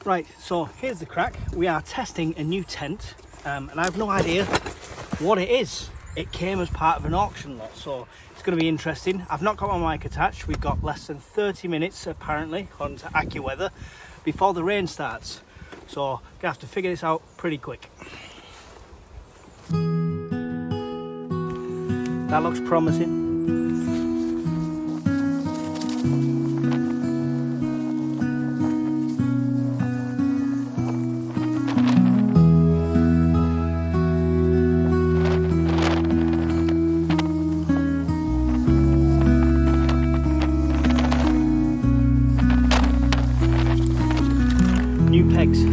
Right, so here's the crack. We are testing a new tent and I have no idea what it is. It came as part of an auction lot, so it's going to be interesting. I've not got my mic attached. We've got less than 30 minutes apparently, according to AccuWeather, before the rain starts. So I'm going to have to figure this out pretty quick. That looks promising. New pegs.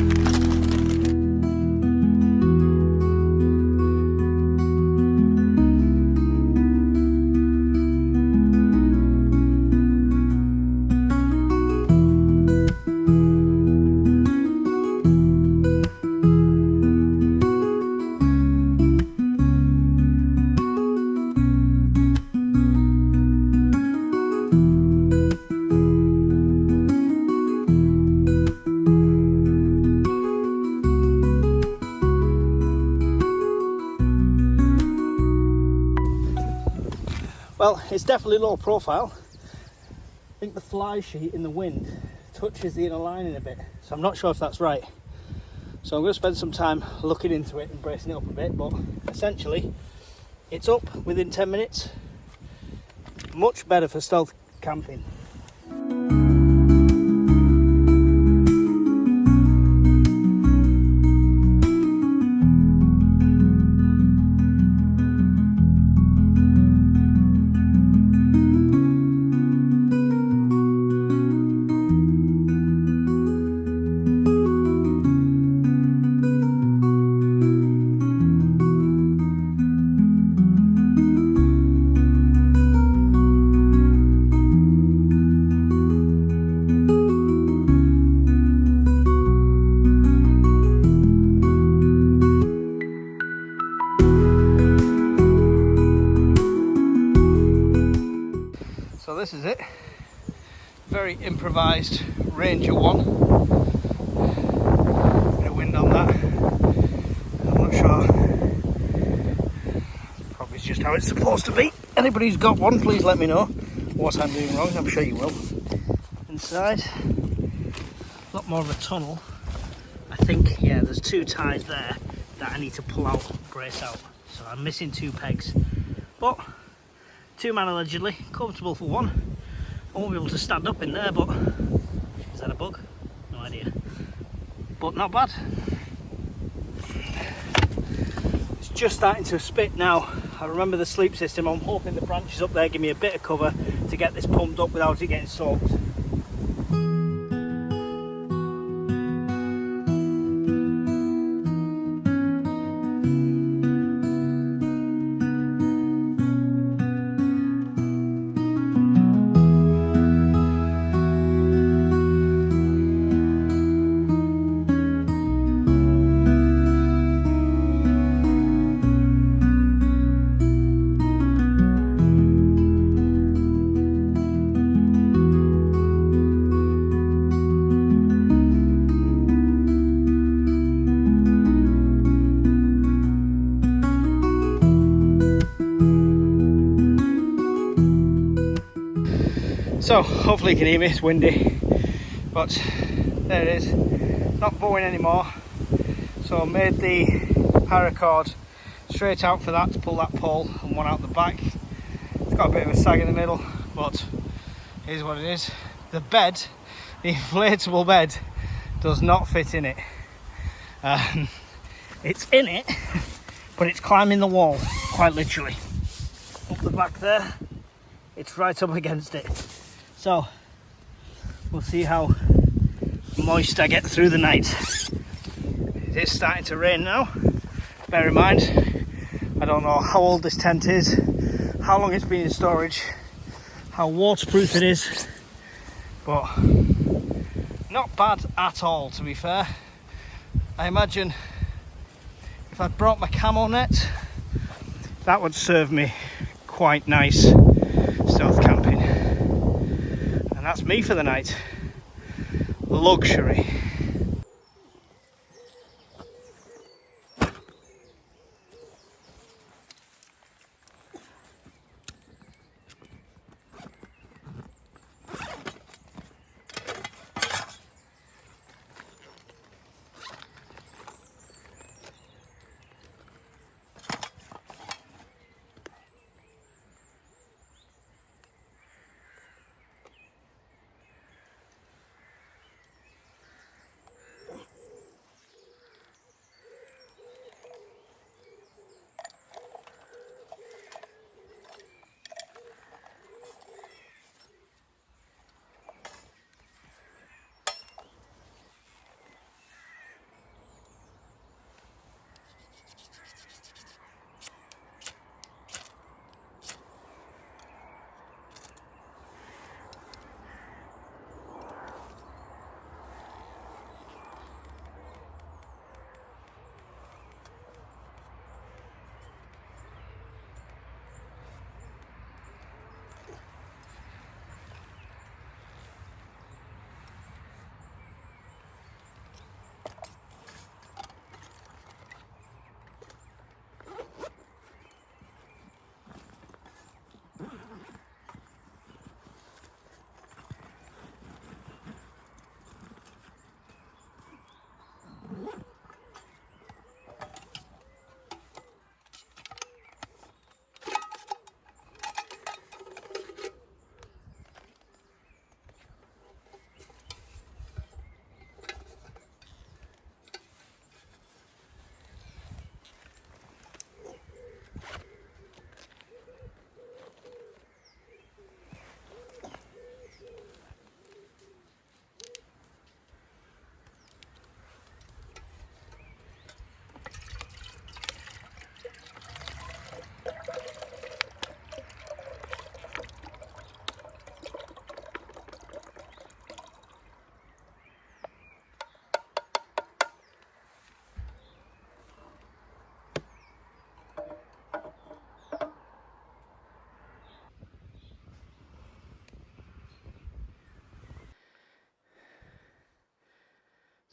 Well, it's definitely low profile. I think the fly sheet in the wind touches the inner lining a bit, so I'm not sure if that's right. So I'm going to spend some time looking into it and bracing it up a bit, but essentially it's up within 10 minutes. Much better for stealth camping. So this is it, very improvised Ranger 1, bit of wind on that, I'm not sure, probably it's just how it's supposed to be. Anybody who's got one, please let me know what I'm doing wrong, I'm sure you will. Inside, a lot more of a tunnel, I think, yeah, there's 2 ties there that I need to pull out, brace out, so I'm missing 2 pegs, but 2 man allegedly, comfortable for 1. I won't be able to stand up in there, but is that a bug? No idea. But not bad. It's just starting to spit now. I remember the sleep system. I'm hoping the branches up there give me a bit of cover to get this pumped up without it getting soaked. So hopefully you can hear me, it's windy, but there it is, not bowing anymore. So I made the paracord straight out for that to pull that pole and one out the back. It's got a bit of a sag in the middle, but here's what it is. The bed, the inflatable bed, does not fit in it. It's in it, but it's climbing the wall, quite literally. Up the back there, it's right up against it. So we'll see how moist I get through the night. It is starting to rain now. Bear in mind, I don't know how old this tent is, how long it's been in storage, how waterproof it is, but not bad at all, to be fair. I imagine if I'd brought my camo net, that would serve me quite nice stealth camping. And that's me for the night. Luxury.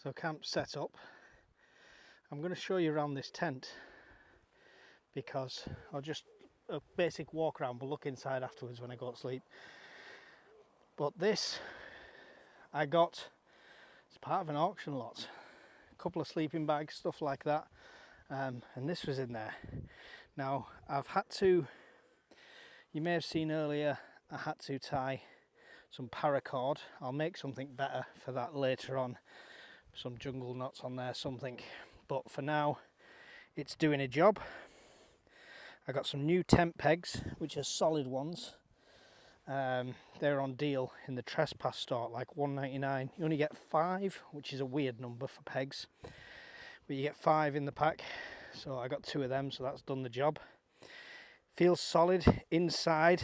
So camp set up. I'm going to show you around this tent because I'll just a basic walk around, but look inside afterwards when I go to sleep. But this I got as part of an auction lot. A couple of sleeping bags, stuff like that. And this was in there. Now I've had to, you may have seen earlier, I had to tie some paracord. I'll make something better for that later on. Some jungle knots on there, something. But for now, it's doing a job. I got some new tent pegs, which are solid ones. They're on deal in the Trespass store, like $1.99. You only get 5, which is a weird number for pegs. But you get 5 in the pack. So I got 2 of them, so that's done the job. Feels solid inside.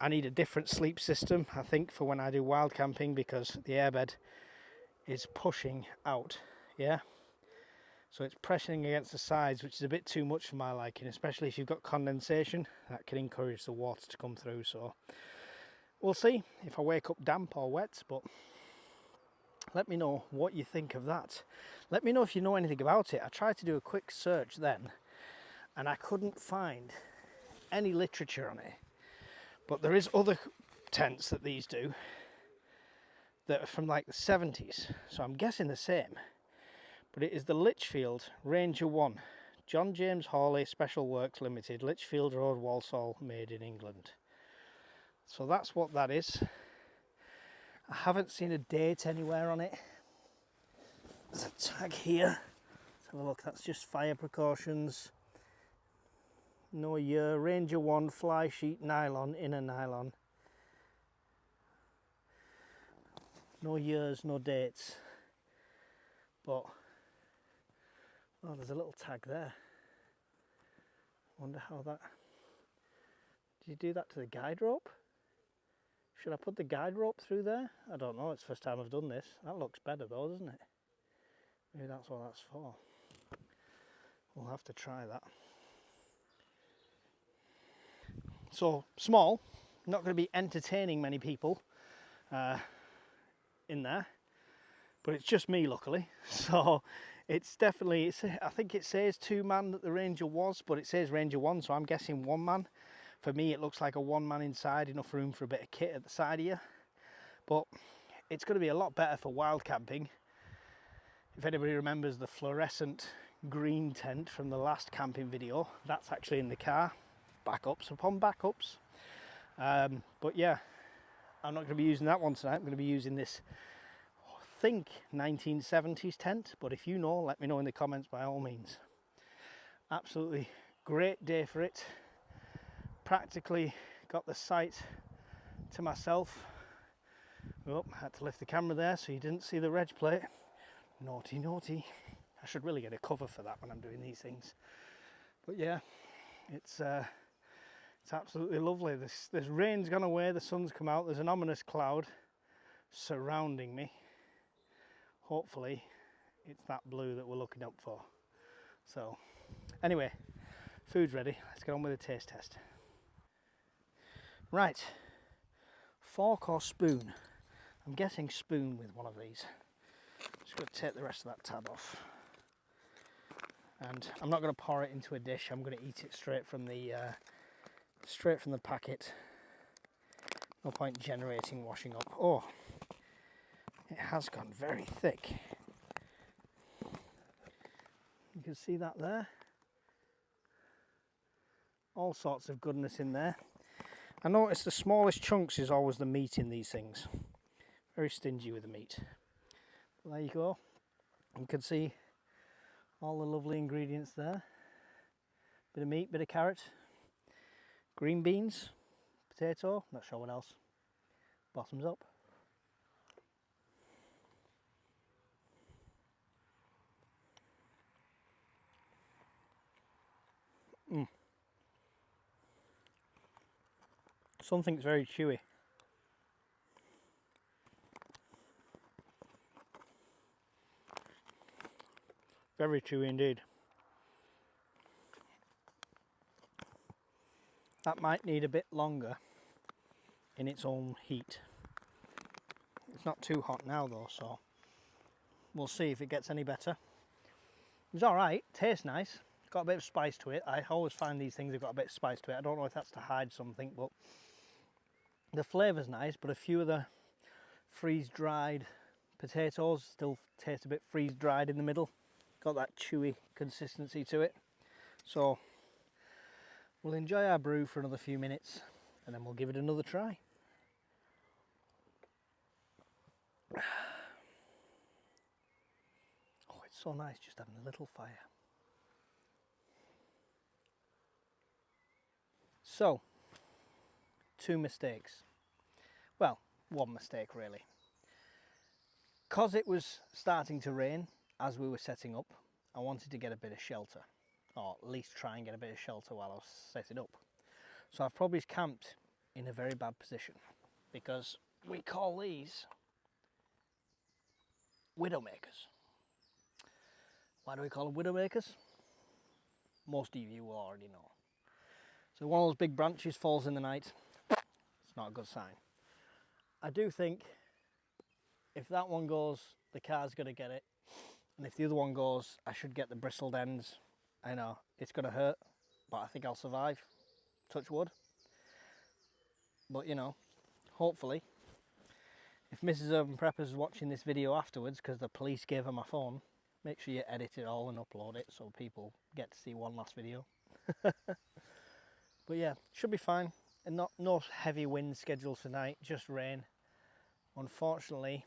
I need a different sleep system, I think, for when I do wild camping, because the airbed is pushing out, yeah? So it's pressing against the sides, which is a bit too much for my liking, especially if you've got condensation. That can encourage the water to come through, so we'll see if I wake up damp or wet, but let me know what you think of that. Let me know if you know anything about it. I tried to do a quick search then, and I couldn't find any literature on it. But there is other tents that these do that are from like the 70s, so I'm guessing the same. But it is the Lichfield Ranger 1, John James Hawley Special Works Limited, Lichfield Road, Walsall, made in England. So that's what that is. I haven't seen a date anywhere on it. There's a tag here. Let's have a look, that's just fire precautions. No year, Ranger 1, fly sheet nylon, inner nylon. No years, no dates. But, oh, there's a little tag there. Wonder how that... Did you do that to the guide rope? Should I put the guide rope through there? I don't know, it's the first time I've done this. That looks better though, doesn't it? Maybe that's what that's for. We'll have to try that. So small, not going to be entertaining many people in there, but it's just me luckily. So it's definitely, I think it says 2-man that the Ranger was, but it says Ranger 1, so I'm guessing 1 man. For me it looks like a 1-man inside, enough room for a bit of kit at the side here. But it's going to be a lot better for wild camping. If anybody remembers the fluorescent green tent from the last camping video, that's actually in the car. Backups upon backups. But yeah, I'm not going to be using that one tonight. I'm going to be using this, I think, 1970s tent. But if you know, let me know in the comments by all means. Absolutely great day for it. Practically got the site to myself. Oh, I had to lift the camera there so you didn't see the reg plate. Naughty, naughty. I should really get a cover for that when I'm doing these things. But yeah, it's absolutely lovely. This rain's gone away, the sun's come out, there's an ominous cloud surrounding me. Hopefully it's that blue that we're looking up for. So anyway, food's ready, let's get on with the taste test. Right, fork or spoon? I'm guessing spoon with one of these. Just going to take the rest of that tab off. And I'm not going to pour it into a dish, I'm going to eat it straight from the packet. No point generating washing up. Oh, it has gone very thick. You can see that there. All sorts of goodness in there. I noticed the smallest chunks is always the meat in these things. Very stingy with the meat. But there you go. You can see all the lovely ingredients there. Bit of meat, bit of carrot, green beans, potato, not sure what else. Bottoms up. Something's very chewy. Very chewy indeed. That might need a bit longer in its own heat. It's not too hot now though, so we'll see if it gets any better. It's alright, tastes nice. It's got a bit of spice to it. I always find these things have got a bit of spice to it. I don't know if that's to hide something, but the flavour's nice, but a few of the freeze-dried potatoes still taste a bit freeze-dried in the middle. Got that chewy consistency to it. So we'll enjoy our brew for another few minutes and then we'll give it another try. Oh, it's so nice just having a little fire. So, 2 mistakes. Well, 1 mistake really. Because it was starting to rain as we were setting up, I wanted to get a bit of shelter, or at least try and get a bit of shelter while I was setting up. So I've probably camped in a very bad position, because we call these widowmakers. Why do we call them widowmakers? Most of you will already know. So one of those big branches falls in the night, it's not a good sign. I do think if that one goes, the car's going to get it. And if the other one goes, I should get the bristled ends. I know, it's going to hurt, but I think I'll survive. Touch wood. But you know, hopefully, if Mrs. Urban Prepper is watching this video afterwards, because the police gave her my phone, make sure you edit it all and upload it so people get to see one last video. But yeah, should be fine. And no heavy wind scheduled tonight, just rain. Unfortunately,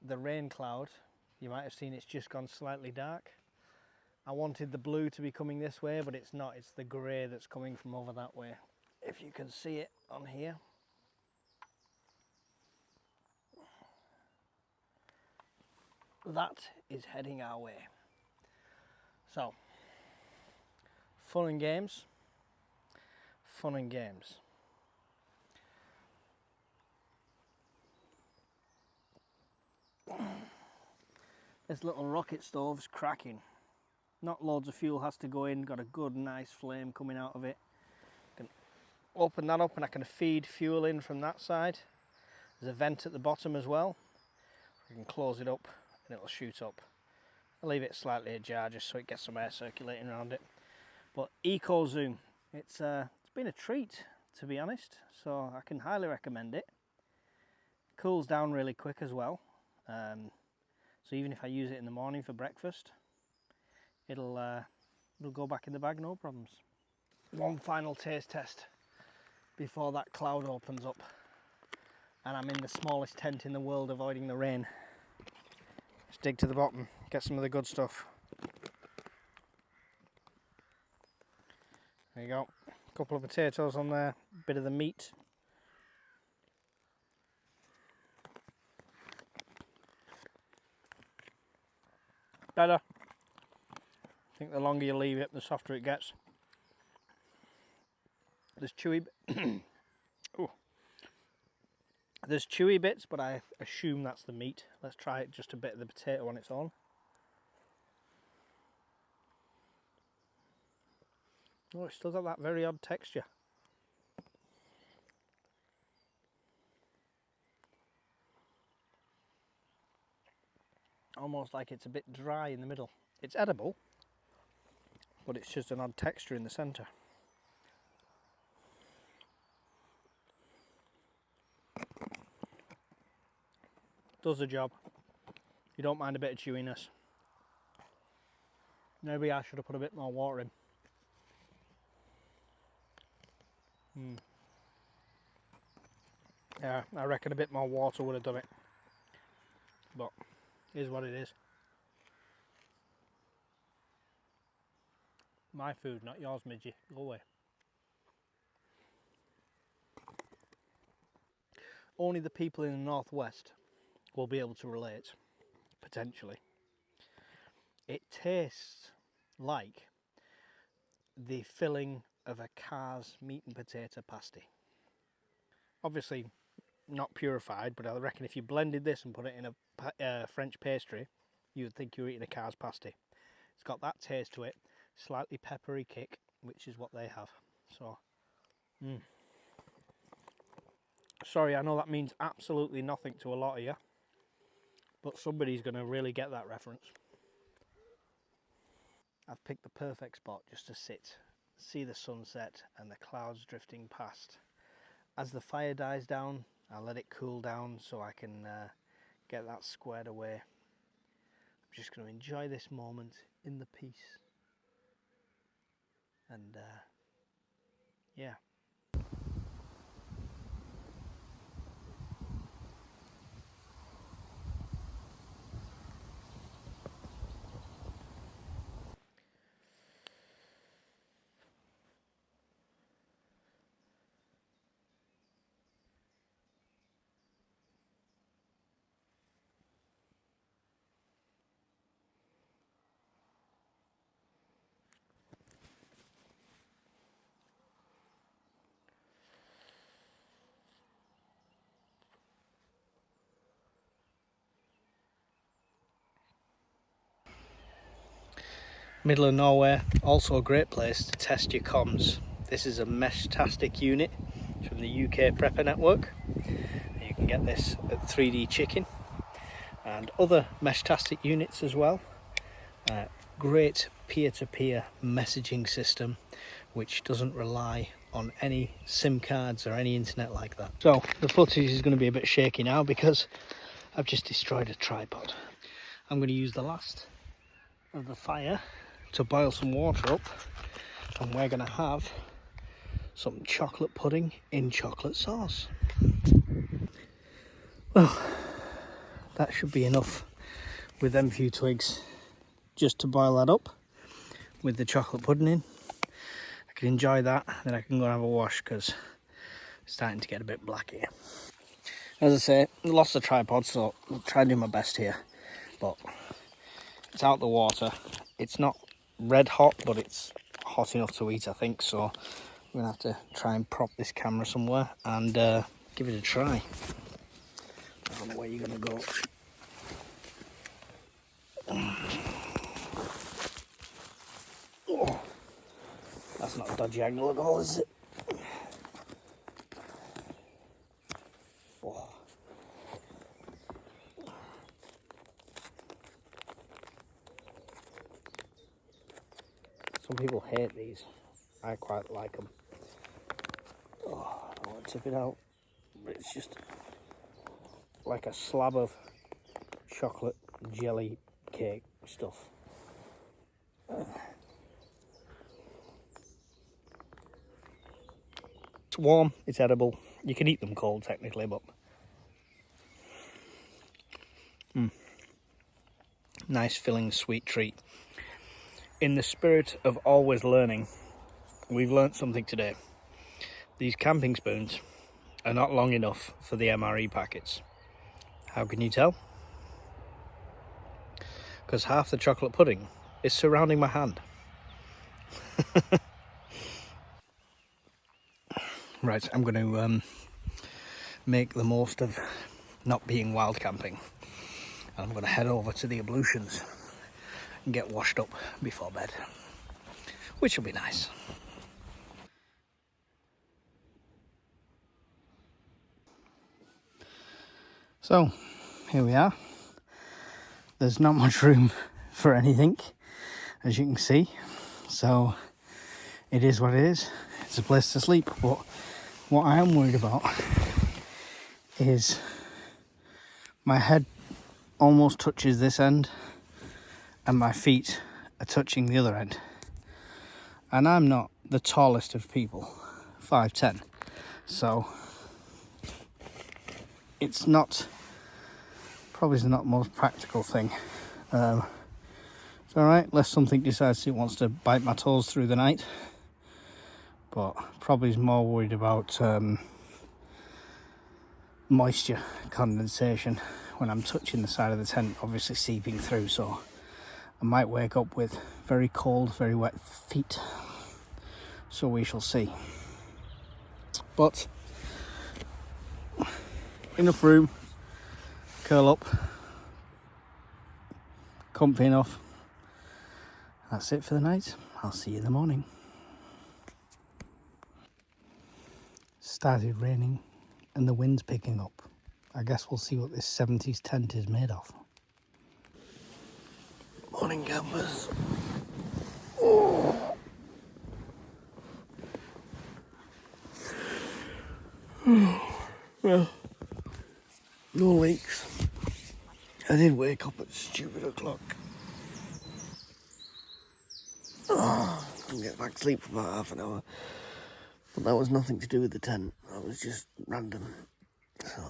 the rain cloud, you might have seen it's just gone slightly dark. I wanted the blue to be coming this way, but it's not. It's the grey that's coming from over that way. If you can see it on here. That is heading our way. So, fun and games. Fun and games. This little rocket stove's cracking. Not loads of fuel has to go in, got a good nice flame coming out of it. I can open that up and I can feed fuel in from that side. There's a vent at the bottom as well. I can close it up and it'll shoot up. I'll leave it slightly ajar just so it gets some air circulating around it. But Eco Zoom, it's been a treat to be honest, so I can highly recommend it. Cools down really quick as well. So even if I use it in the morning for breakfast, it'll go back in the bag, no problems. One final taste test before that cloud opens up and I'm in the smallest tent in the world avoiding the rain. Let's dig to the bottom, get some of the good stuff. There you go, a couple of potatoes on there, a bit of the meat. Better. I think the longer you leave it, the softer it gets. There's chewy, there's chewy bits, but I assume that's the meat. Let's try it just a bit of the potato on its own. Oh, it's still got that very odd texture. Almost like it's a bit dry in the middle. It's edible, but it's just an odd texture in the centre. Does the job. You don't mind a bit of chewiness. Maybe I should have put a bit more water in. Yeah, I reckon a bit more water would have done it. But is what it is. My food, not yours, Midgie. Go away. Only the people in the northwest will be able to relate, potentially. It tastes like the filling of a Carr's meat and potato pasty. Obviously not purified, but I reckon if you blended this and put it in a French pastry, you would think you were eating a Carr's pasty. It's got that taste to it, slightly peppery kick, which is what they have. So, sorry, I know that means absolutely nothing to a lot of you, but somebody's going to really get that reference. I've picked the perfect spot just to sit, see the sunset and the clouds drifting past. As the fire dies down, I'll let it cool down so I can get that squared away. I'm just going to enjoy this moment in the peace. And yeah. Middle of nowhere, also a great place to test your comms. This is a Meshtastic unit from the UK Prepper Network. You can get this at 3D Chicken and other Meshtastic units as well. Great peer-to-peer messaging system which doesn't rely on any SIM cards or any internet like that. So the footage is going to be a bit shaky now because I've just destroyed a tripod. I'm going to use the last of the fire to boil some water up, and we're going to have some chocolate pudding in chocolate sauce. Well, that should be enough with them few twigs just to boil that up with the chocolate pudding in. I can enjoy that, then I can go and have a wash because it's starting to get a bit black here. As I say, I lost the tripod, so I'll try and do my best here, but it's out the water. It's not red hot, but it's hot enough to eat, I think, so I'm gonna have to try and prop this camera somewhere and give it a try. I don't know where you're gonna go. Oh, that's not a dodgy angle at all, is it? Oh. Some people hate these. I quite like them. Oh, I want to tip it out, but it's just like a slab of chocolate jelly cake stuff. It's warm, it's edible. You can eat them cold technically, but nice filling sweet treat. In the spirit of always learning, we've learnt something today. These camping spoons are not long enough for the MRE packets. How can you tell? Because half the chocolate pudding is surrounding my hand. Right, I'm going to make the most of not being wild camping. And I'm going to head over to the ablutions and get washed up before bed, which will be nice. So, here we are. There's not much room for anything, as you can see. So, it is what it is. It's a place to sleep, but what I am worried about is my head almost touches this end and my feet are touching the other end. And I'm not the tallest of people, 5'10". So it's not, probably not the most practical thing. It's alright, unless something decides it wants to bite my toes through the night. But probably is more worried about moisture condensation when I'm touching the side of the tent, obviously seeping through, so I might wake up with very cold, very wet feet. So we shall see. But enough room, curl up, comfy enough. That's it for the night. I'll see you in the morning. Started raining and the wind's picking up. I guess we'll see what this 70s tent is made of. Morning, campers. Oh. Well, no leaks. I did wake up at stupid o'clock. Couldn't get back to sleep for about half an hour. But that was nothing to do with the tent. That was just random. So,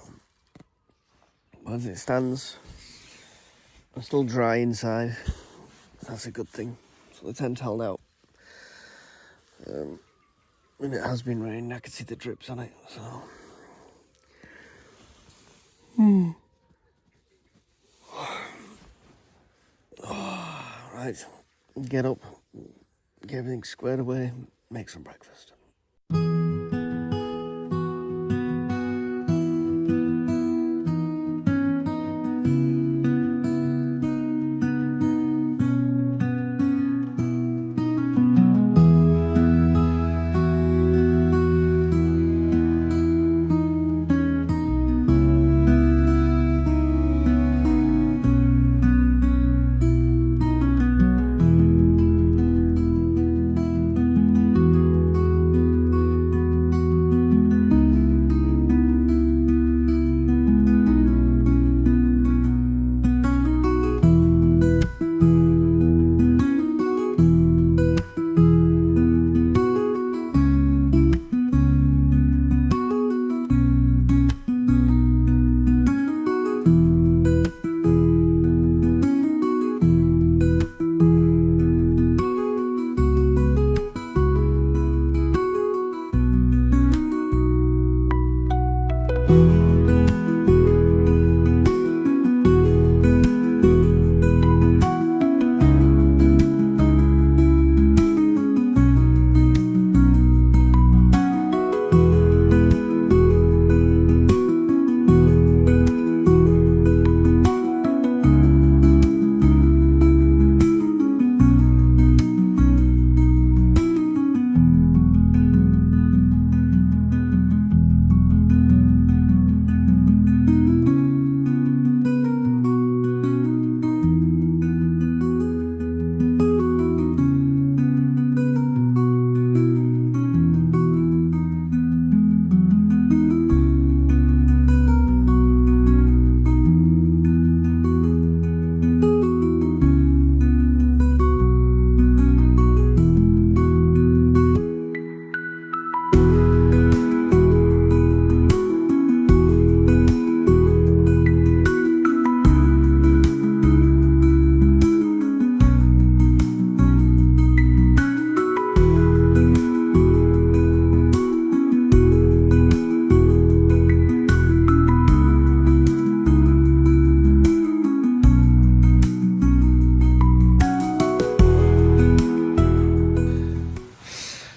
as it stands, I'm still dry inside. That's a good thing. So the tent held out. And it has been raining. I can see the drips on it. So. Right, get up, get everything squared away, make some breakfast.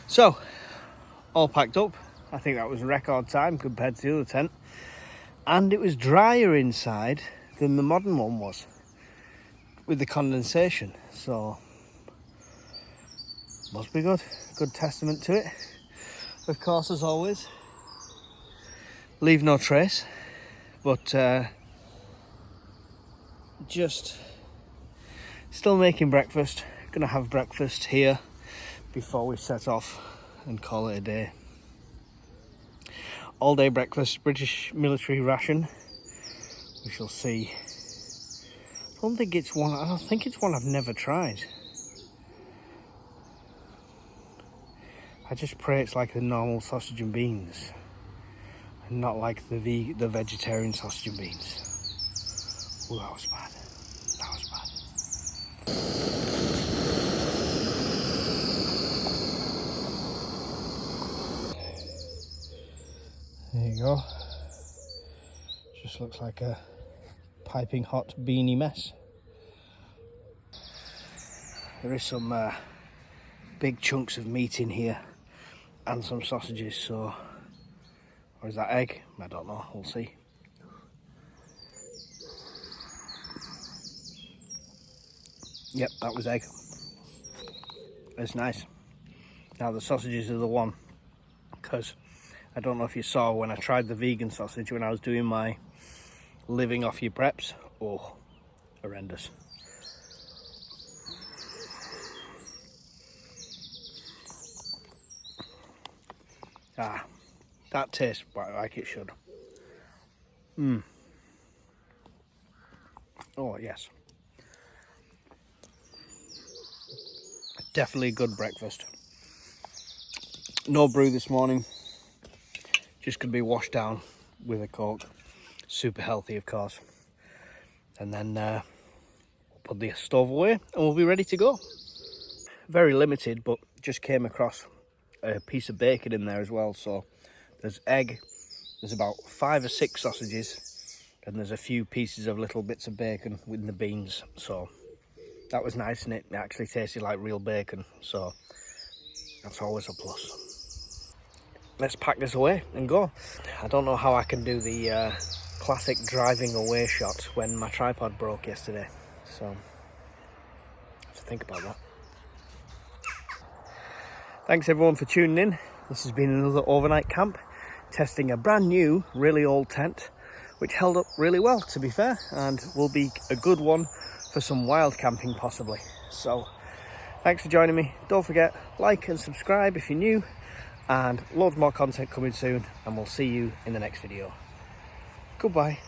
So, all packed up. I think that was record time compared to the other tent. And it was drier inside than the modern one was with the condensation. So, must be good. Good testament to it. Of course, as always, leave no trace. But just still making breakfast. Gonna have breakfast here before we set off and call it a day. All day breakfast, British military ration. We shall see. I don't think it's one I've never tried. I just pray it's like the normal sausage and beans and not like the vegetarian sausage and beans. Oh, that was bad. That was bad. There you go. Just looks like a piping hot beanie mess. There is some big chunks of meat in here and some sausages, so... Or is that egg? I don't know, we'll see. Yep, that was egg. It's nice. Now the sausages are the one, because I don't know if you saw when I tried the vegan sausage when I was doing my living off your preps. Oh, horrendous. Ah, that tastes like it should. Oh, yes. Definitely a good breakfast. No brew this morning. Just going to be washed down with a Coke. Super healthy, of course. And then put the stove away and we'll be ready to go. Very limited, but just came across a piece of bacon in there as well. So there's egg, there's about 5 or 6 sausages, and there's a few pieces of little bits of bacon with the beans. So that was nice, and it actually tasted like real bacon. So that's always a plus. Let's pack this away and go. I don't know how I can do the classic driving away shot when my tripod broke yesterday. So I have to think about that. Thanks everyone for tuning in. This has been another overnight camp, testing a brand new, really old tent, which held up really well, to be fair, and will be a good one for some wild camping possibly. So thanks for joining me. Don't forget, like and subscribe if you're new, and loads more content coming soon, and we'll see you in the next video. Goodbye.